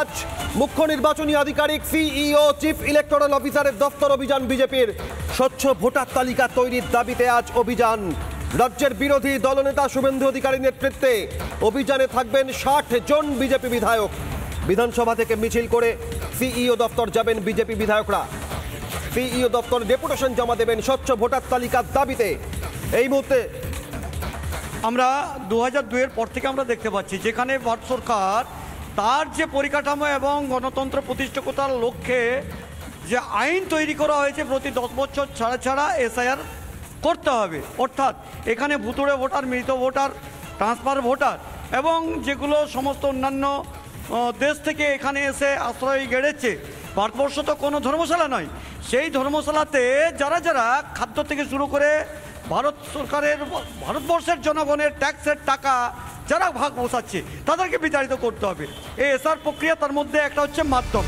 আজ মুখ্য নির্বাচনী আধিকারিক সিইও চিফ ইলেকটোরাল অফিসারের দফতর অভিযান বিজেপির। স্বচ্ছ ভোটার তালিকা তৈরির দাবিতে আজ অভিযান। রাজ্যের বিরোধী দলনেতা শুভেন্দু অধিকারীর নেতৃত্বে অভিযানে থাকবেন 60 জন বিজেপি বিধায়ক। বিধানসভা থেকে মিছিল করে সিইও দফতর যাবেন বিজেপি বিধায়করা। সিইও দফতর ডেপুটেশন জমা দেবেন স্বচ্ছ ভোটার তালিকার দাবিতে। এই মুহূর্তে আমরা 2002-এর পর থেকে আমরা দেখতে পাচ্ছি যেখানে ভারত সরকার তার যে পরিকাঠামো এবং গণতন্ত্র প্রতিষ্ঠাতার লক্ষ্যে যে আইন তৈরি করা হয়েছে প্রতি 10 বছর ছাড়া ছাড়া এসআইআর করতে হবে, অর্থাৎ এখানে ভুতুড়ে ভোটার, মৃত ভোটার, ট্রান্সফার ভোটার এবং যেগুলো সমস্ত অন্যান্য দেশ থেকে এখানে এসে আশ্রয় গেড়েছে। ভারতবর্ষ তো কোনো ধর্মশালা নয়, সেই ধর্মশালাতে যারা যারা খাদ্য থেকে শুরু করে ভারত সরকারের ভারতবর্ষের জনগণের ট্যাক্সের টাকা যারা ভাগ বসাচ্ছে তাদেরকে বিতাড়িত করতে হবে। এই এসআর প্রক্রিয়া তার মধ্যে একটা হচ্ছে মাধ্যম।